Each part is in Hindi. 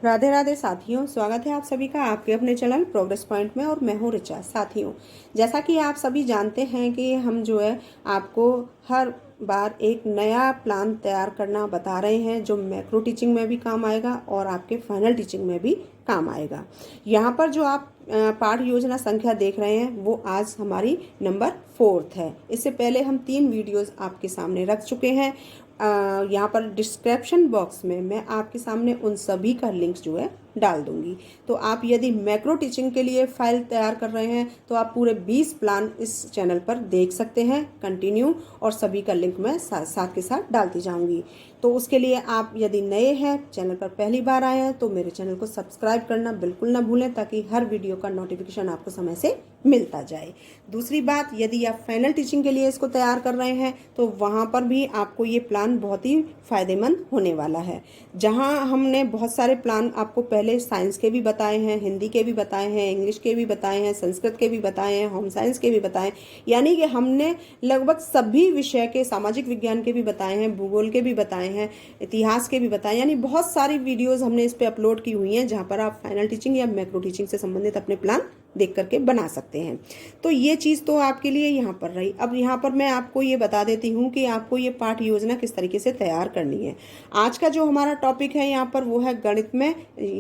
राधे राधे साथियों, स्वागत है आप सभी का आपके अपने चैनल प्रोग्रेस पॉइंट में। और मैं हूँ रिचा। साथियों, जैसा कि आप सभी जानते हैं कि हम जो है आपको हर बार एक नया प्लान तैयार करना बता रहे हैं, जो मैक्रो टीचिंग में भी काम आएगा और आपके फाइनल टीचिंग में भी काम आएगा। यहाँ पर जो आप पाठ योजना संख्या देख रहे हैं वो आज हमारी नंबर 4 है। इससे पहले हम 3 वीडियोस आपके सामने रख चुके हैं। यहाँ पर डिस्क्रिप्शन बॉक्स में मैं आपके सामने उन सभी का लिंक्स जो है डाल दूंगी। तो आप यदि मैक्रो टीचिंग के लिए फाइल तैयार कर रहे हैं तो आप पूरे 20 प्लान इस चैनल पर देख सकते हैं कंटिन्यू, और सभी का लिंक मैं साथ के साथ डालती जाऊंगी। तो उसके लिए आप यदि नए हैं, चैनल पर पहली बार आए हैं, तो मेरे चैनल को सब्सक्राइब करना बिल्कुल ना भूलें, ताकि हर वीडियो का नोटिफिकेशन आपको समय से मिलता जाए। दूसरी बात, यदि आप फाइनल टीचिंग के लिए इसको तैयार कर रहे हैं तो वहाँ पर भी आपको ये प्लान बहुत ही फायदेमंद होने वाला है। जहाँ हमने बहुत सारे प्लान आपको पहले साइंस के भी बताए हैं, हिंदी के भी बताए हैं, इंग्लिश के भी बताए हैं, संस्कृत के भी बताए हैं, होम साइंस के भी बताए, यानी कि हमने लगभग सभी विषय के, सामाजिक विज्ञान के भी बताए हैं, भूगोल के भी बताए हैं, इतिहास के भी बताए, यानी बहुत सारी वीडियोस हमने इस पे अपलोड की हुई हैं, जहाँ पर आप फाइनल टीचिंग या मैक्रो टीचिंग से संबंधित अपने प्लान देख करके बना सकते हैं। तो ये चीज़ तो आपके लिए यहाँ पर रही। अब यहाँ पर मैं आपको ये बता देती हूँ कि आपको ये पाठ योजना किस तरीके से तैयार करनी है। आज का जो हमारा टॉपिक है यहाँ पर वो है गणित में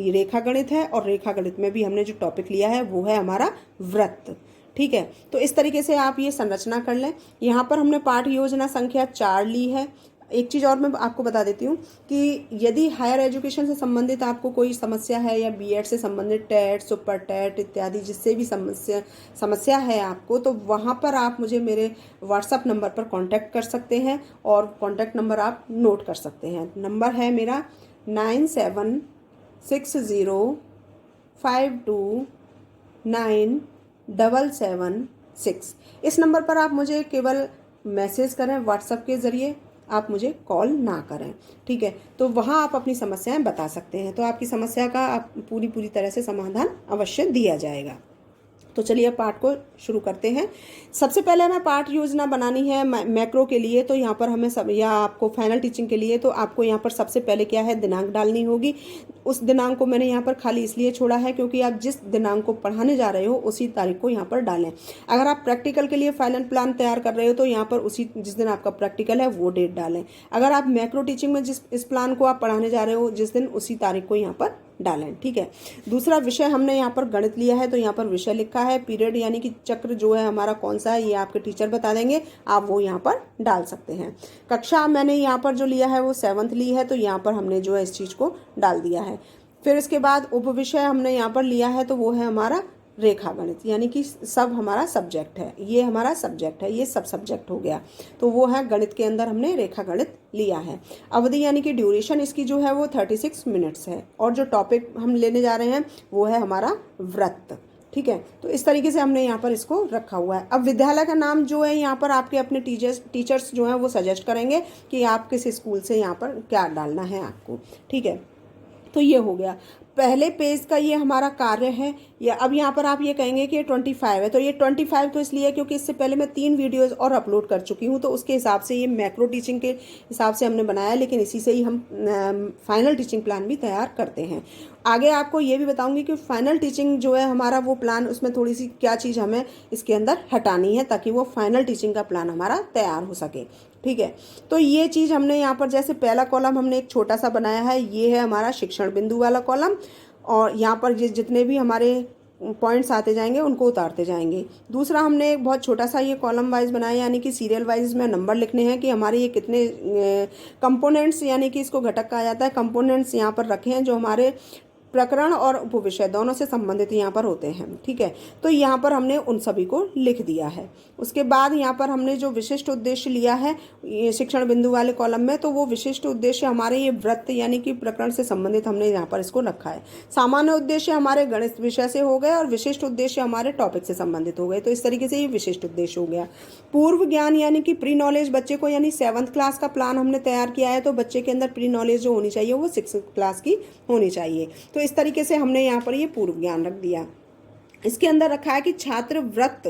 रेखा गणित है, और रेखा गणित में भी हमने जो टॉपिक लिया है वो है हमारा वृत्त। ठीक है, तो इस तरीके से आप ये संरचना कर लें। यहाँ पर हमने पाठ योजना संख्या 4 ली है। एक चीज़ और मैं आपको बता देती हूँ कि यदि हायर एजुकेशन से संबंधित आपको कोई समस्या है, या बीएड से संबंधित टेट, सुपर टेट इत्यादि जिससे भी समस्या है आपको, तो वहाँ पर आप मुझे मेरे व्हाट्सएप नंबर पर कांटेक्ट कर सकते हैं, और कांटेक्ट नंबर आप नोट कर सकते हैं। नंबर है मेरा 9760529776। इस नंबर पर आप मुझे केवल मैसेज करें, व्हाट्सएप के ज़रिए आप मुझे कॉल ना करें। ठीक है, तो वहाँ आप अपनी समस्याएं बता सकते हैं, तो आपकी समस्या का आप पूरी तरह से समाधान अवश्य दिया जाएगा। तो चलिए पाठ को शुरू करते हैं। सबसे पहले हमें पाठ योजना बनानी है मैक्रो के लिए, तो यहाँ पर हमें या आपको फाइनल टीचिंग के लिए, तो आपको यहाँ पर सबसे पहले क्या है, दिनांक डालनी होगी। उस दिनांक को मैंने यहाँ पर खाली इसलिए छोड़ा है क्योंकि आप जिस दिनांक को पढ़ाने जा रहे हो उसी तारीख को यहाँ पर डालें। अगर आप प्रैक्टिकल के लिए फाइनल प्लान तैयार कर रहे हो तो यहाँ पर उसी जिस दिन आपका प्रैक्टिकल है वो डेट डालें। अगर आप मैक्रो टीचिंग में इस प्लान को आप पढ़ाने जा रहे हो जिस दिन, उसी तारीख को यहाँ पर डालें। ठीक है, दूसरा विषय हमने यहाँ पर गणित लिया है, तो यहाँ पर विषय लिखा है, पीरियड यानी कि चक्र जो है हमारा कौन सा है ये आपके टीचर बता देंगे, आप वो यहाँ पर डाल सकते हैं। कक्षा मैंने यहाँ पर जो लिया है वो 7th ली है, तो यहाँ पर हमने जो है इस चीज़ को डाल दिया है। फिर इसके बाद उप विषय हमने यहाँ पर लिया है, तो वो है हमारा रेखा गणित, यानी कि सब हमारा सब्जेक्ट है, ये हमारा सब्जेक्ट है, ये सब सब्जेक्ट हो गया, तो वो है गणित के अंदर हमने रेखा गणित लिया है। अवधि यानी कि ड्यूरेशन इसकी जो है वो 36 मिनट्स है, और जो टॉपिक हम लेने जा रहे हैं वो है हमारा वृत्त। ठीक है, तो इस तरीके से हमने यहाँ पर इसको रखा हुआ है। अब विद्यालय का नाम जो है यहाँ पर आपके अपने टीचर्स जो हैं वो सजेस्ट करेंगे कि आप किस स्कूल से यहाँ पर क्या डालना है आपको। ठीक है, तो ये हो गया पहले पेज का, ये हमारा कार्य है। या अब यहाँ पर आप ये कहेंगे कि ये 25 है, तो ये 25 तो इसलिए क्योंकि इससे पहले मैं 3 वीडियोस और अपलोड कर चुकी हूँ, तो उसके हिसाब से ये मैक्रो टीचिंग के हिसाब से हमने बनाया, लेकिन इसी से ही हम फाइनल टीचिंग प्लान भी तैयार करते हैं। आगे आपको ये भी बताऊंगी कि फाइनल टीचिंग जो है हमारा वो प्लान, उसमें थोड़ी सी क्या चीज़ हमें इसके अंदर हटानी है ताकि वो फाइनल टीचिंग का प्लान हमारा तैयार हो सके। ठीक है, तो ये चीज़ हमने यहाँ पर, जैसे पहला कॉलम हमने एक छोटा सा बनाया है, ये है हमारा शिक्षण बिंदु वाला कॉलम, और यहाँ पर जितने भी हमारे पॉइंट्स आते जाएंगे उनको उतारते जाएंगे। दूसरा हमने एक बहुत छोटा सा ये कॉलम वाइज बनाया, यानी कि सीरियल वाइज में नंबर लिखने हैं कि हमारे ये कितने कंपोनेंट्स, यानी कि इसको घटक कहा जाता है, कंपोनेंट्स यहाँ पर रखे हैं जो हमारे प्रकरण और उपविषय दोनों से संबंधित यहाँ पर होते हैं। ठीक है, तो यहाँ पर हमने उन सभी को लिख दिया है। उसके बाद यहाँ पर हमने जो विशिष्ट उद्देश्य लिया है ये शिक्षण बिंदु वाले कॉलम में, तो वो विशिष्ट उद्देश्य हमारे ये वृत्त यानी कि प्रकरण से संबंधित हमने यहाँ पर इसको रखा है। सामान्य उद्देश्य हमारे गणित विषय से हो गए, और विशिष्ट उद्देश्य हमारे टॉपिक से संबंधित हो गए, तो इस तरीके से ये विशिष्ट उद्देश्य हो गया। पूर्व ज्ञान यानी कि प्री नॉलेज बच्चे को, यानी 7th क्लास का प्लान हमने तैयार किया है, तो बच्चे के अंदर प्री नॉलेज जो होनी चाहिए वो 6th क्लास की होनी चाहिए। तो इस तरीके से हमने यहाँ पर ये पूर्व ज्ञान रख दिया। इसके अंदर रखा है कि छात्र वृत्त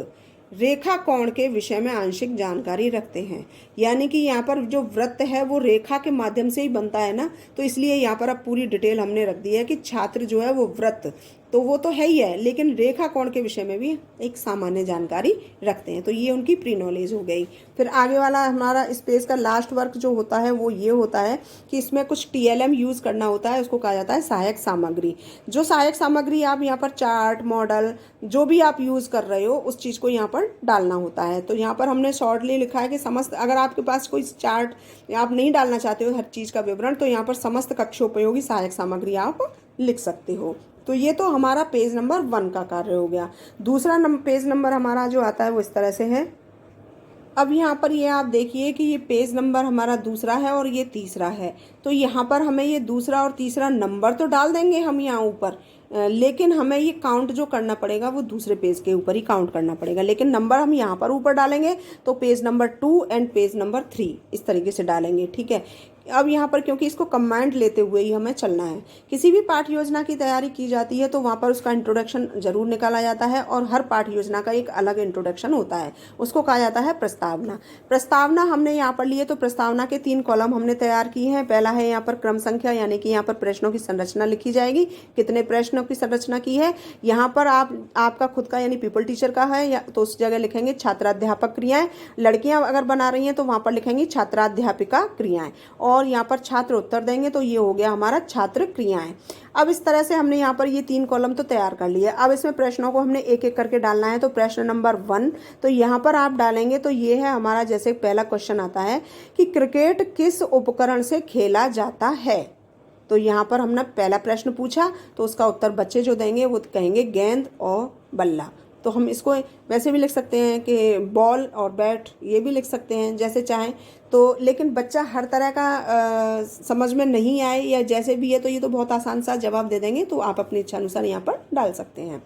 रेखा कोण के विषय में आंशिक जानकारी रखते हैं। यानी कि यहाँ पर जो वृत्त है वो रेखा के माध्यम से ही बनता है ना, तो इसलिए यहाँ पर अब पूरी डिटेल हमने रख दी है कि छात्र जो है वो वृत्त तो वो तो है ही है, लेकिन रेखा कोण के विषय में भी एक सामान्य जानकारी रखते हैं। तो ये उनकी प्री नॉलेज हो गई। फिर आगे वाला हमारा इस पेज का लास्ट वर्क जो होता है वो ये होता है कि इसमें कुछ TLM यूज़ करना होता है, उसको कहा जाता है सहायक सामग्री। जो सहायक सामग्री आप यहाँ पर चार्ट, मॉडल जो भी आप यूज़ कर रहे हो उस चीज़ को यहाँ पर डालना होता है। तो यहाँ पर हमने शॉर्टली लिखा है कि समस्त, अगर आपके पास कोई चार्ट आप नहीं डालना चाहते हो हर चीज़ का विवरण, तो यहाँ पर समस्त कक्षोपयोगी सहायक सामग्री आप लिख सकते हो। तो ये तो हमारा पेज नंबर 1 का कार्य हो गया। दूसरा पेज नंबर हमारा जो आता है वो इस तरह से है। अब यहाँ पर ये आप देखिए कि ये पेज नंबर हमारा दूसरा है और ये तीसरा है। तो यहाँ पर हमें ये दूसरा और तीसरा नंबर तो डाल देंगे हम यहाँ ऊपर, लेकिन हमें ये काउंट जो करना पड़ेगा वो दूसरे पेज के ऊपर ही काउंट करना पड़ेगा, लेकिन नंबर हम यहाँ पर ऊपर डालेंगे। तो page number 2 and page number 3 इस तरीके से डालेंगे, ठीक है। अब यहाँ पर क्योंकि इसको कमांड लेते हुए ही हमें चलना है, किसी भी पाठ योजना की तैयारी की जाती है तो वहाँ पर उसका इंट्रोडक्शन जरूर निकाला जाता है और हर पाठ योजना का एक अलग इंट्रोडक्शन होता है, उसको कहा जाता है प्रस्तावना। प्रस्तावना हमने यहाँ पर लिए तो प्रस्तावना के 3 कॉलम हमने तैयार किए हैं। पहला है यहाँ पर क्रम संख्या, यानी कि यहाँ पर प्रश्नों की संरचना लिखी जाएगी, कितने प्रश्नों की संरचना की है। यहाँ पर आपका खुद का यानी पीपल टीचर का है या तो उस जगह लिखेंगे छात्राध्यापक क्रियाएं, लड़कियां अगर बना रही हैं तो वहाँ पर लिखेंगी छात्राध्यापिका क्रियाएं, और यहाँ पर छात्र उत्तर देंगे तो ये हो गया हमारा छात्र क्रियाएं। अब इस तरह से हमने यहाँ पर ये 3 कॉलम तो तैयार कर लिए। अब इसमें प्रश्नों को हमने एक एक करके डालना है। तो प्रश्न नंबर 1 तो यहाँ पर आप डालेंगे तो ये है हमारा, जैसे पहला क्वेश्चन आता है कि क्रिकेट किस उपकरण से खेला जाता है। तो यहाँ पर हमने पहला प्रश्न पूछा तो उसका उत्तर बच्चे जो देंगे वो कहेंगे गेंद और बल्ला। तो हम इसको वैसे भी लिख सकते हैं कि बॉल और बैट, ये भी लिख सकते हैं जैसे चाहें। तो लेकिन बच्चा हर तरह का समझ में नहीं आए या जैसे भी है तो ये तो बहुत आसान सा जवाब दे देंगे, तो आप अपनी इच्छा अनुसार यहाँ पर डाल सकते हैं।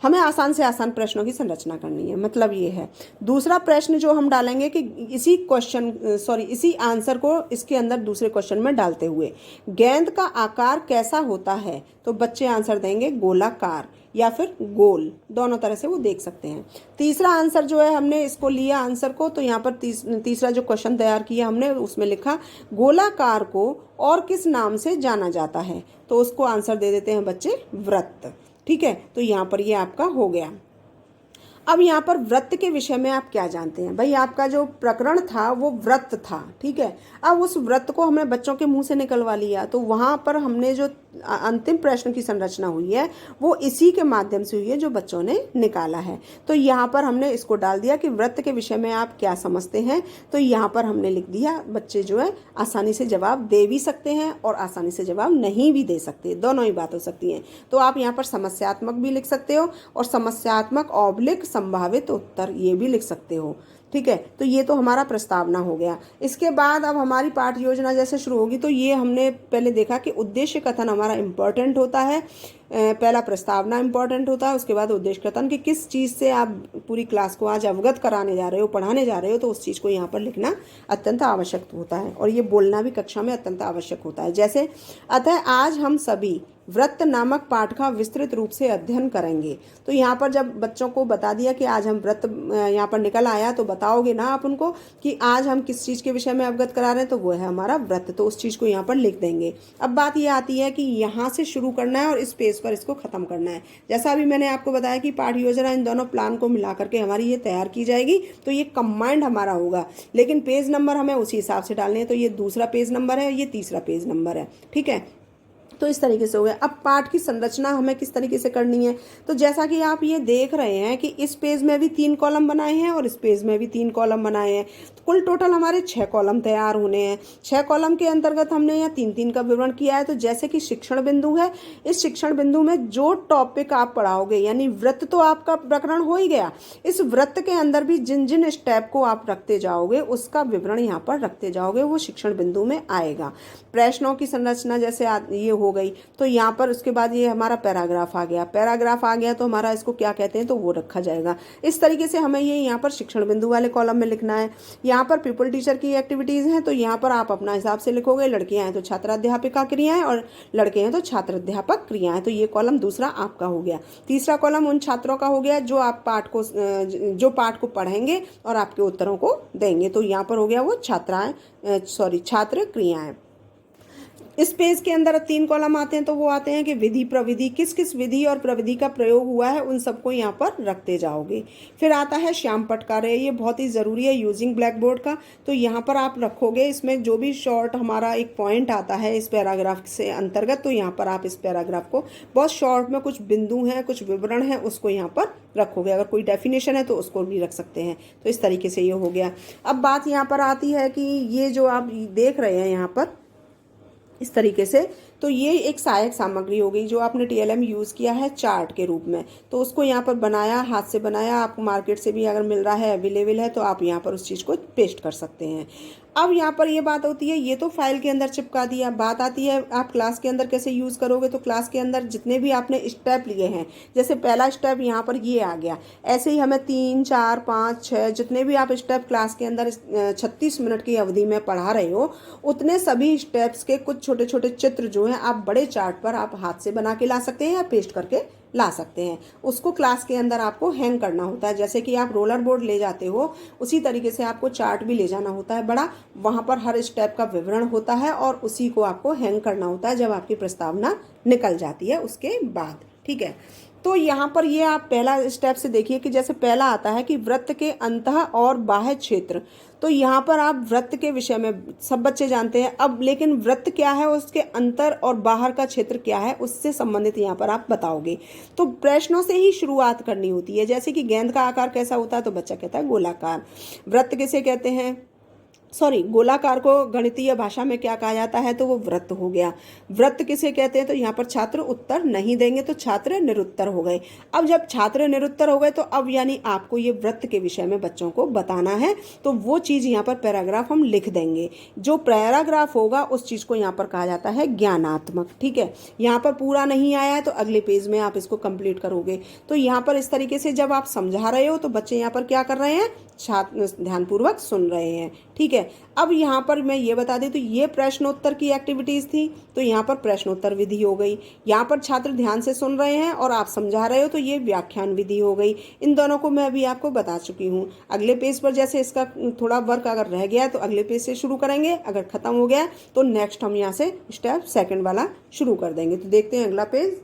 हमें आसान से आसान प्रश्नों की संरचना करनी है, मतलब ये है। दूसरा प्रश्न जो हम डालेंगे कि इसी आंसर को इसके अंदर दूसरे क्वेश्चन में डालते हुए गेंद का आकार कैसा होता है, तो बच्चे आंसर देंगे गोलाकार या फिर गोल, दोनों तरह से वो देख सकते हैं। तीसरा आंसर जो है हमने इसको लिया आंसर को, तो यहाँ पर तीसरा जो क्वेश्चन तैयार किया हमने उसमें लिखा गोलाकार को और किस नाम से जाना जाता है, तो उसको आंसर दे देते हैं बच्चे वृत्त, ठीक है। तो यहाँ पर ये आपका हो गया। अब यहाँ पर वृत्त के विषय में आप क्या जानते हैं भाई, आपका जो प्रकरण था वो वृत्त था, ठीक है। अब उस वृत्त को हमने बच्चों के मुंह से निकलवा लिया, तो वहाँ पर हमने जो अंतिम प्रश्न की संरचना हुई है वो इसी के माध्यम से हुई है जो बच्चों ने निकाला है। तो यहाँ पर हमने इसको डाल दिया कि वृत्त के विषय में आप क्या समझते हैं, तो यहाँ पर हमने लिख दिया। बच्चे जो है आसानी से जवाब दे भी सकते हैं और आसानी से जवाब नहीं भी दे सकते, दोनों ही बात हो सकती हैं। तो आप यहाँ पर समस्यात्मक भी लिख सकते हो और समस्यात्मक ऑब्लिक संभावित उत्तर ये भी लिख सकते हो, ठीक है। तो ये तो हमारा प्रस्तावना हो गया। इसके बाद अब हमारी पाठ योजना जैसे शुरू होगी, तो ये हमने पहले देखा कि उद्देश्य कथन हमारा इम्पोर्टेंट होता है। पहला प्रस्तावना इम्पोर्टेंट होता है, उसके बाद उद्देश्य कथन कि किस चीज़ से आप पूरी क्लास को आज अवगत कराने जा रहे हो, पढ़ाने जा रहे हो, तो उस चीज़ को यहाँ पर लिखना अत्यंत आवश्यक होता है और ये बोलना भी कक्षा में अत्यंत आवश्यक होता है। जैसे अतः आज हम सभी वृत्त नामक पाठ का विस्तृत रूप से अध्ययन करेंगे। तो यहाँ पर जब बच्चों को बता दिया कि आज हम वृत्त यहाँ पर निकल आया, तो बताओगे ना आप उनको कि आज हम किस चीज़ के विषय में अवगत करा रहे हैं, तो वो है हमारा वृत्त, तो उस चीज़ को यहाँ पर लिख देंगे। अब बात ये आती है कि यहाँ से शुरू करना है और इस पेज पर इसको ख़त्म करना है। जैसा अभी मैंने आपको बताया कि पाठ योजना इन दोनों प्लान को मिला करके हमारी ये तैयार की जाएगी, तो ये कंबाइंड हमारा होगा, लेकिन पेज नंबर हमें उसी हिसाब से डालने हैं। तो ये दूसरा पेज नंबर है, ये तीसरा पेज नंबर है, ठीक है। तो इस तरीके से हो गया। अब पाठ की संरचना हमें किस तरीके से करनी है, तो जैसा कि आप ये देख रहे हैं कि इस पेज में भी 3 कॉलम बनाए हैं और इस पेज में भी 3 कॉलम बनाए हैं, तो कुल टोटल हमारे 6 कॉलम तैयार होने हैं। 6 कॉलम के अंतर्गत हमने यहाँ 3-3 का विवरण किया है। तो जैसे कि शिक्षण बिंदु है, इस शिक्षण बिंदु में जो टॉपिक आप पढ़ाओगे, यानी वृत्त तो आपका प्रकरण हो ही गया, इस वृत्त के अंदर भी जिन जिन स्टेप को आप रखते जाओगे उसका विवरण यहाँ पर रखते जाओगे, वो शिक्षण बिंदु में आएगा। प्रश्नों की संरचना जैसे ये हो गई। तो यहाँ पर उसके बाद ये हमारा पैराग्राफ आ गया, पैराग्राफ आ गया तो हमारा इसको क्या कहते हैं, तो वो रखा जाएगा। इस तरीके से हमें ये यहाँ पर शिक्षण बिंदु वाले कॉलम में लिखना है। यहाँ पर पीपल टीचर की एक्टिविटीज़ हैं, तो यहाँ पर आप अपना हिसाब से लिखोगे। लड़कियाँ हैं तो छात्राध्यापिका क्रियाएं और लड़के हैं तो छात्र अध्यापक क्रियाएं। तो ये कॉलम दूसरा आपका हो गया। तीसरा कॉलम उन छात्रों का हो गया जो आप पाठ को पढ़ेंगे और आपके उत्तरों को देंगे। तो यहाँ पर हो गया वो छात्र क्रियाएं। इस पेज के अंदर 3 कॉलम आते हैं, तो वो आते हैं कि विधि प्रविधि, किस किस विधि और प्रविधि का प्रयोग हुआ है उन सबको यहाँ पर रखते जाओगे। फिर आता है श्याम पटकारे, ये बहुत ही ज़रूरी है यूजिंग ब्लैक बोर्ड का। तो यहाँ पर आप रखोगे, इसमें जो भी शॉर्ट हमारा एक पॉइंट आता है इस पैराग्राफ से अंतर्गत, तो यहाँ पर आप इस पैराग्राफ को बहुत शॉर्ट में कुछ बिंदु हैं, कुछ विवरण है, उसको यहाँ पर रखोगे। अगर कोई डेफिनेशन है तो उसको भी रख सकते हैं। तो इस तरीके से ये हो गया। अब बात यहाँ पर आती है कि ये जो आप देख रहे हैं यहाँ पर इस तरीके से, तो ये एक सहायक सामग्री हो गई जो आपने TLM यूज़ किया है चार्ट के रूप में। तो उसको यहाँ पर बनाया, हाथ से बनाया, आपको मार्केट से भी अगर मिल रहा है, अवेलेबल है, तो आप यहाँ पर उस चीज़ को पेस्ट कर सकते हैं। अब यहाँ पर ये बात होती है, ये तो फाइल के अंदर चिपका दिया। बात आती है आप क्लास के अंदर कैसे यूज़ करोगे। तो क्लास के अंदर जितने भी आपने स्टेप लिए हैं, जैसे पहला स्टेप यहाँ पर ये आ गया, ऐसे ही हमें 3, 4, 5, 6 जितने भी आप स्टेप क्लास के अंदर 36 मिनट की अवधि में पढ़ा रहे हो, उतने सभी स्टेप्स के कुछ छोटे छोटे चित्र जो हैं आप बड़े चार्ट पर आप हाथ से बना के ला सकते हैं या पेस्ट करके ला सकते हैं। उसको क्लास के अंदर आपको हैंग करना होता है। जैसे कि आप रोलर बोर्ड ले जाते हो, उसी तरीके से आपको चार्ट भी ले जाना होता है बड़ा, वहाँ पर हर स्टेप का विवरण होता है और उसी को आपको हैंग करना होता है जब आपकी प्रस्तावना निकल जाती है उसके बाद। ठीक है, तो यहाँ पर ये आप पहला स्टेप से देखिए कि जैसे पहला आता है कि वृत्त के अंतः और बाह्य क्षेत्र। तो यहाँ पर आप वृत्त के विषय में सब बच्चे जानते हैं, अब लेकिन वृत्त क्या है, उसके अंतर और बाहर का क्षेत्र क्या है, उससे संबंधित यहाँ पर आप बताओगे। तो प्रश्नों से ही शुरुआत करनी होती है। जैसे कि गेंद का आकार कैसा होता है, तो बच्चा कहता है गोलाकार। वृत्त किसे कहते हैं, गोलाकार को गणितीय भाषा में क्या कहा जाता है, तो वो वृत्त हो गया। वृत्त किसे कहते हैं, तो यहाँ पर छात्र उत्तर नहीं देंगे, तो छात्र निरुत्तर हो गए। अब जब छात्र निरुत्तर हो गए, तो अब यानी आपको ये वृत्त के विषय में बच्चों को बताना है, तो वो चीज़ यहाँ पर पैराग्राफ हम लिख देंगे। जो पैराग्राफ होगा उस चीज़ को यहाँ पर कहा जाता है ज्ञानात्मक। ठीक है, यहाँ पर पूरा नहीं आया है तो अगले पेज में आप इसको कंप्लीट करोगे। तो यहाँ पर इस तरीके से जब आप समझा रहे हो तो बच्चे यहाँ पर क्या कर रहे हैं, छात्र ध्यानपूर्वक सुन रहे हैं। ठीक है, अब यहाँ पर मैं ये बता दें, तो ये प्रश्नोत्तर की एक्टिविटीज़ थी, तो यहाँ पर प्रश्नोत्तर विधि हो गई। यहाँ पर छात्र ध्यान से सुन रहे हैं और आप समझा रहे हो, तो ये व्याख्यान विधि हो गई। इन दोनों को मैं अभी आपको बता चुकी हूँ। अगले पेज पर जैसे इसका थोड़ा वर्क अगर रह गया तो अगले पेज से शुरू करेंगे, अगर खत्म हो गया तो नेक्स्ट हम यहाँ से स्टेप 2 वाला शुरू कर देंगे। तो देखते हैं अगला पेज।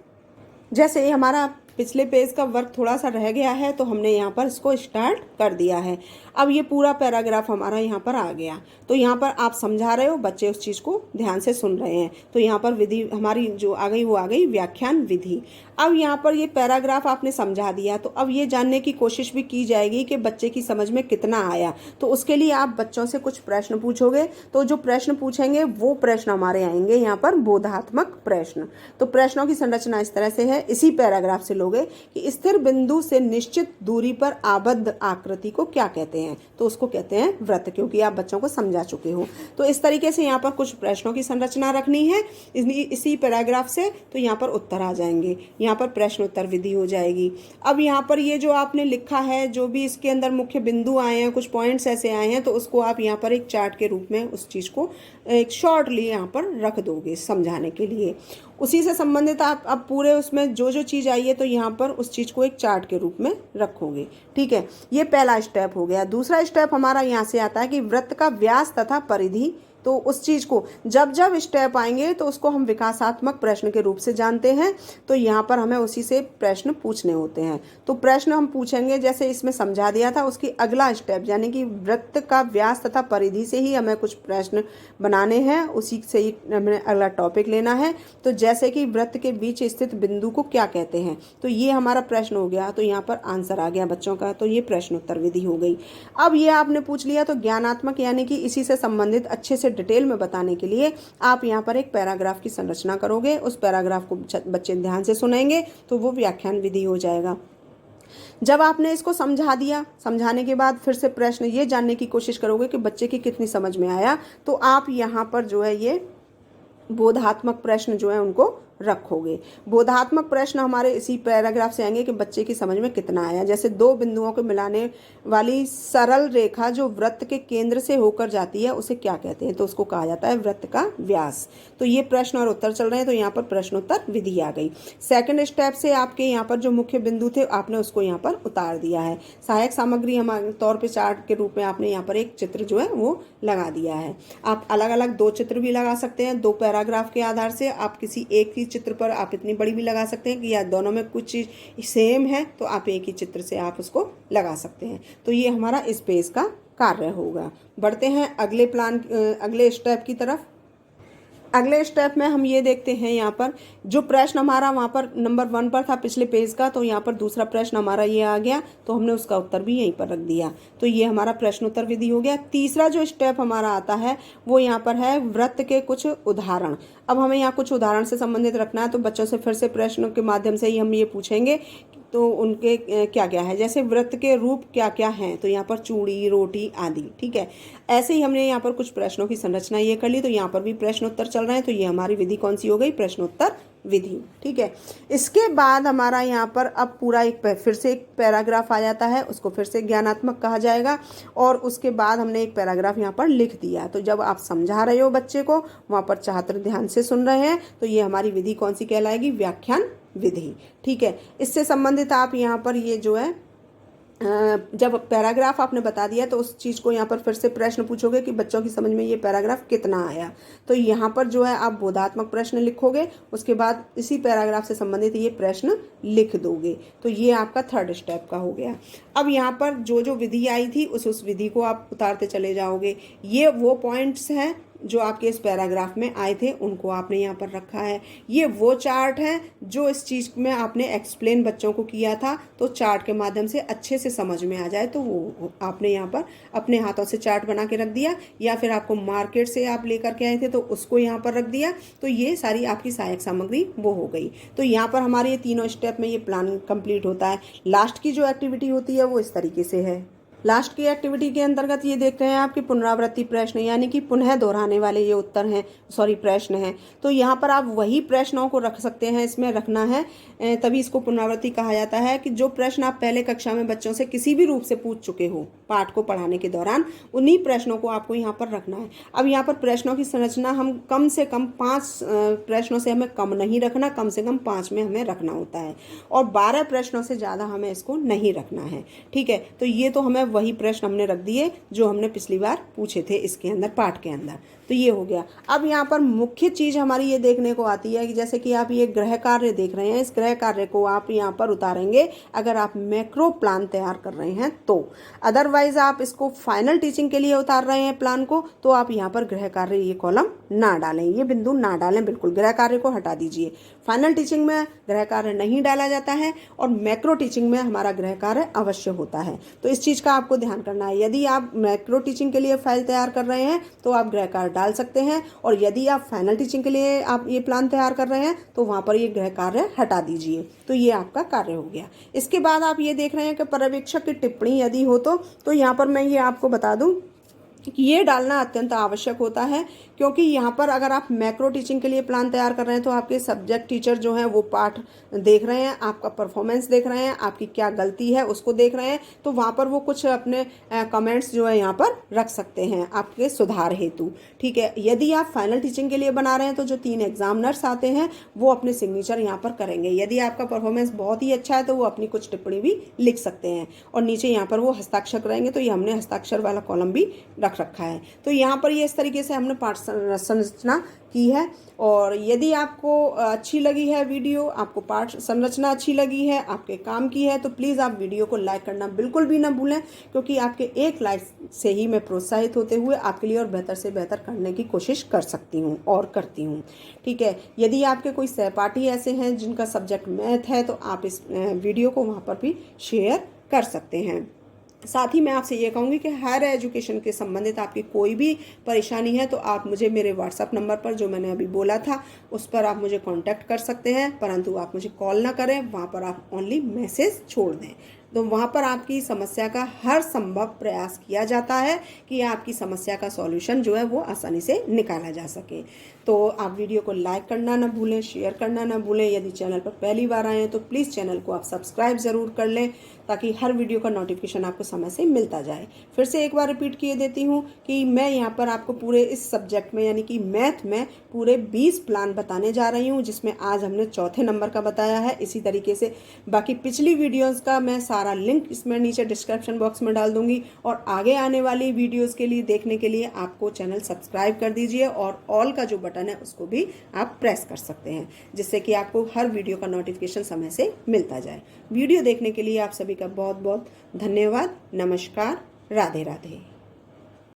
जैसे ही हमारा पिछले पेज का वर्क थोड़ा सा रह गया है तो हमने यहाँ पर इसको स्टार्ट कर दिया है। अब ये पूरा पैराग्राफ हमारा यहाँ पर आ गया। तो यहाँ पर आप समझा रहे हो, बच्चे उस चीज़ को ध्यान से सुन रहे हैं। तो यहाँ पर विधि हमारी जो आ गई वो आ गई व्याख्यान विधि। अब यहाँ पर ये पैराग्राफ आपने समझा दिया, तो अब ये जानने की कोशिश भी की जाएगी कि बच्चे की समझ में कितना आया। तो उसके लिए आप बच्चों से कुछ प्रश्न पूछोगे। तो जो प्रश्न पूछेंगे वो प्रश्न हमारे आएंगे यहाँ पर बोधात्मक प्रश्न। तो प्रश्नों की संरचना इस तरह से है, इसी पैराग्राफ से लोगे कि स्थिर बिंदु से निश्चित दूरी पर आबद्ध आकृति को क्या कहते हैं, तो उसको कहते हैं वृत्त, क्योंकि आप बच्चों को समझा चुके हो। तो इस तरीके से यहाँ पर कुछ प्रश्नों की संरचना रखनी है इसी पैराग्राफ से। तो यहाँ पर उत्तर आ जाएंगे, यहाँ पर प्रश्नोत्तर विधि हो जाएगी। अब यहाँ पर ये जो आपने लिखा है, जो भी इसके अंदर मुख्य बिंदु आए हैं, कुछ पॉइंट्स ऐसे आए हैं, तो उसको आप यहाँ पर एक चार्ट के रूप में उस चीज़ को एक शॉर्टली यहाँ पर रख दोगे समझाने के लिए। उसी से संबंधित आप अब पूरे उसमें जो जो चीज़ आई है तो यहाँ पर उस चीज़ को एक चार्ट के रूप में रखोगे। ठीक है, ये पहला स्टेप हो गया। दूसरा स्टेप हमारा यहाँ से आता है कि वृत्त का व्यास तथा परिधि। तो उस चीज़ को जब जब स्टेप आएंगे तो उसको हम विकासात्मक प्रश्न के रूप से जानते हैं। तो यहाँ पर हमें उसी से प्रश्न पूछने होते हैं। तो प्रश्न हम पूछेंगे, जैसे इसमें समझा दिया था, उसकी अगला स्टेप यानी कि वृत्त का व्यास तथा परिधि से ही हमें कुछ प्रश्न बनाने हैं, उसी से ही हमें अगला टॉपिक लेना है। तो जैसे कि वृत्त के बीच स्थित बिंदु को क्या कहते हैं, तो ये हमारा प्रश्न हो गया। तो यहाँ पर आंसर आ गया बच्चों का, तो ये प्रश्नोत्तर विधि हो गई। अब ये आपने पूछ लिया, तो ज्ञानात्मक यानी कि इसी से संबंधित अच्छे से डिटेल में बताने के लिए आप यहाँ पर एक पैराग्राफ की संरचना करोगे। उस पैराग्राफ को बच्चे ध्यान से सुनेंगे तो वो व्याख्यान विधि हो जाएगा। जब आपने इसको समझा दिया, समझाने के बाद फिर से प्रश्न ये जानने की कोशिश करोगे कि बच्चे की कितनी समझ में आया। तो आप यहाँ पर जो है ये बोधात्मक प्रश्न जो है उनको रखोगे। बोधात्मक प्रश्न हमारे इसी पैराग्राफ से आएंगे कि बच्चे की समझ में कितना आया। जैसे दो बिंदुओं को मिलाने वाली सरल रेखा जो वृत्त के केंद्र से होकर जाती है उसे क्या कहते हैं, तो उसको कहा जाता है वृत्त का व्यास। तो ये प्रश्न और उत्तर चल रहे हैं, तो यहाँ पर प्रश्नोत्तर विधि आ गई। सेकंड स्टेप से आपके यहाँ पर जो मुख्य बिंदु थे आपने उसको यहाँ पर उतार दिया है। सहायक सामग्री हमारे तौर पर चार्ट के रूप में आपने यहाँ पर एक चित्र जो है वो लगा दिया है। आप अलग अलग दो चित्र भी लगा सकते हैं, दो पैराग्राफ के आधार से आप किसी एक ही चित्र पर आप इतनी बड़ी भी लगा सकते हैं कि या दोनों में कुछ चीज सेम है तो आप एक ही चित्र से आप उसको लगा सकते हैं। तो ये हमारा इस पेज का कार्य होगा। बढ़ते हैं अगले स्टेप की तरफ। अगले स्टेप में हम ये देखते हैं यहाँ पर जो प्रश्न हमारा वहाँ पर नंबर 1 पर था पिछले पेज का, तो यहाँ पर दूसरा प्रश्न हमारा ये आ गया, तो हमने उसका उत्तर भी यहीं पर रख दिया। तो ये हमारा प्रश्नोत्तर विधि हो गया। तीसरा जो स्टेप हमारा आता है वो यहाँ पर है वृत्त के कुछ उदाहरण। अब हमें यहाँ कुछ उदाहरण से संबंधित रखना है, तो बच्चों से फिर से प्रश्न के माध्यम से ही हम ये पूछेंगे तो उनके क्या क्या है। जैसे वृत्त के रूप क्या क्या हैं, तो यहाँ पर चूड़ी, रोटी आदि। ठीक है, ऐसे ही हमने यहाँ पर कुछ प्रश्नों की संरचना ये कर ली, तो यहाँ पर भी प्रश्नोत्तर चल रहे हैं। तो ये हमारी विधि कौन सी हो गई, प्रश्नोत्तर विधि। ठीक है, इसके बाद हमारा यहाँ पर अब पूरा फिर से एक पैराग्राफ आ जाता है, उसको फिर से ज्ञानात्मक कहा जाएगा। और उसके बाद हमने एक पैराग्राफ यहाँ पर लिख दिया। तो जब आप समझा रहे हो बच्चे को, वहाँ पर छात्र ध्यान से सुन रहे हैं, तो ये हमारी विधि कौन सी कहलाएगी, व्याख्यान विधि। ठीक है, इससे संबंधित आप यहाँ पर ये जो है जब पैराग्राफ आपने बता दिया तो उस चीज़ को यहाँ पर फिर से प्रश्न पूछोगे कि बच्चों की समझ में ये पैराग्राफ कितना आया। तो यहाँ पर जो है आप बोधात्मक प्रश्न लिखोगे, उसके बाद इसी पैराग्राफ से संबंधित ये प्रश्न लिख दोगे। तो ये आपका थर्ड स्टेप का हो गया। अब यहाँ पर जो जो विधि आई थी उस विधि को आप उतारते चले जाओगे। ये वो पॉइंट्स हैं जो आपके इस पैराग्राफ में आए थे, उनको आपने यहाँ पर रखा है। ये वो चार्ट है जो इस चीज़ में आपने एक्सप्लेन बच्चों को किया था, तो चार्ट के माध्यम से अच्छे से समझ में आ जाए तो वो आपने यहाँ पर अपने हाथों से चार्ट बना के रख दिया, या फिर आपको मार्केट से आप लेकर के आए थे तो उसको यहाँ पर रख दिया। तो ये सारी आपकी सहायक सामग्री वो हो गई। तो यहाँ पर हमारे ये तीनों स्टेप में ये प्लान कंप्लीट होता है। लास्ट की जो एक्टिविटी होती है वो इस तरीके से है। लास्ट की एक्टिविटी के अंतर्गत ये देख रहे हैं आपकी पुनरावृत्ति प्रश्न, यानी कि पुनः दोहराने वाले ये उत्तर हैं, प्रश्न हैं। तो यहाँ पर आप वही प्रश्नों को रख सकते हैं, इसमें रखना है, तभी इसको पुनरावृत्ति कहा जाता है कि जो प्रश्न आप पहले कक्षा में बच्चों से किसी भी रूप से पूछ चुके हो पाठ को पढ़ाने के दौरान, उन्हीं प्रश्नों को आपको यहाँ पर रखना है। अब यहाँ पर प्रश्नों की संरचना हम कम से कम 5 प्रश्नों से हमें कम नहीं रखना, कम से कम 5 में हमें रखना होता है, और 12 प्रश्नों से ज़्यादा हमें इसको नहीं रखना है। ठीक है, तो ये तो हमें वही प्रश्न हमने रख दिए जो हमने पिछली बार पूछे थे इसके अंदर, पाठ के अंदर। तो ये हो गया। अब यहाँ पर मुख्य चीज़ हमारी ये देखने को आती है कि जैसे कि आप ये गृह कार्य देख रहे हैं, इस गृह कार्य को आप यहाँ पर उतारेंगे अगर आप मैक्रो प्लान तैयार कर रहे हैं तो। अदरवाइज आप इसको फाइनल टीचिंग के लिए उतार रहे हैं प्लान को, तो आप यहाँ पर गृह कार्य ये कॉलम ना डालें, ये बिंदु ना डालें, बिल्कुल गृह कार्य को हटा दीजिए। फाइनल टीचिंग में गृह कार्य नहीं डाला जाता है और मैक्रो टीचिंग में हमारा गृह कार्य अवश्य होता है। तो इस चीज़ का आपको ध्यान करना है। यदि आप मैक्रो टीचिंग के लिए फाइल तैयार कर रहे हैं तो आप गृह कार्य डाल सकते हैं, और यदि आप फाइनल टीचिंग के लिए आप ये प्लान तैयार कर रहे हैं तो वहाँ पर ये गृह कार्य हटा दीजिए। तो ये आपका कार्य हो गया। इसके बाद आप ये देख रहे हैं कि पर्यवेक्षक की टिप्पणी यदि हो तो यहाँ पर मैं ये आपको बता दूँ कि ये डालना अत्यंत आवश्यक होता है, क्योंकि यहाँ पर अगर आप मैक्रो टीचिंग के लिए प्लान तैयार कर रहे हैं तो आपके सब्जेक्ट टीचर जो हैं वो पाठ देख रहे हैं, आपका परफॉर्मेंस देख रहे हैं, आपकी क्या गलती है उसको देख रहे हैं, तो वहाँ पर वो कुछ अपने कमेंट्स जो है यहाँ पर रख सकते हैं आपके सुधार हेतु। ठीक है, यदि आप फाइनल टीचिंग के लिए बना रहे हैं तो जो 3 एग्जामिनर्स आते हैं वो अपने सिग्नेचर यहाँ पर करेंगे। यदि आपका परफॉर्मेंस बहुत ही अच्छा है तो वो अपनी कुछ टिप्पणी भी लिख सकते हैं, और नीचे यहाँ पर वो हस्ताक्षर करेंगे। तो ये हमने हस्ताक्षर वाला कॉलम भी रख रखा है। तो यहाँ पर ये इस तरीके से हमने पाठ संरचना की है। और यदि आपको अच्छी लगी है वीडियो, आपको पाठ संरचना अच्छी लगी है, आपके काम की है, तो प्लीज़ आप वीडियो को लाइक करना बिल्कुल भी ना भूलें, क्योंकि आपके एक लाइक से ही मैं प्रोत्साहित होते हुए आपके लिए और बेहतर से बेहतर करने की कोशिश कर सकती हूँ और करती हूँ। ठीक है, यदि आपके कोई सहपाठी ऐसे हैं जिनका सब्जेक्ट मैथ है तो आप इस वीडियो को वहाँ पर भी शेयर कर सकते हैं। साथ ही मैं आपसे ये कहूँगी कि हायर एजुकेशन के संबंधित आपकी कोई भी परेशानी है तो आप मुझे मेरे व्हाट्सएप नंबर पर जो मैंने अभी बोला था उस पर आप मुझे कांटेक्ट कर सकते हैं, परंतु आप मुझे कॉल ना करें, वहाँ पर आप ओनली मैसेज छोड़ दें। तो वहाँ पर आपकी समस्या का हर संभव प्रयास किया जाता है कि आपकी समस्या का सॉल्यूशन जो है वो आसानी से निकाला जा सके। तो आप वीडियो को लाइक करना ना भूलें, शेयर करना ना भूलें। यदि चैनल पर पहली बार आए हैं तो प्लीज़ चैनल को आप सब्सक्राइब ज़रूर कर लें, ताकि हर वीडियो का नोटिफिकेशन आपको समय से मिलता जाए। फिर से एक बार रिपीट किए देती हूँ कि मैं यहाँ पर आपको पूरे इस सब्जेक्ट में यानी कि मैथ में पूरे 20 प्लान बताने जा रही हूँ, जिसमें आज हमने चौथे नंबर का बताया है। इसी तरीके से बाकी पिछली वीडियोस का मैं सारा लिंक इसमें नीचे डिस्क्रिप्शन बॉक्स में डाल दूंगी, और आगे आने वाली वीडियोस के लिए देखने के लिए आपको चैनल सब्सक्राइब कर दीजिए, और ऑल का जो बटन है उसको भी आप प्रेस कर सकते हैं, जिससे कि आपको हर वीडियो का नोटिफिकेशन समय से मिलता जाए। वीडियो देखने के लिए आप सभी का बहुत बहुत धन्यवाद। नमस्कार, राधे राधे।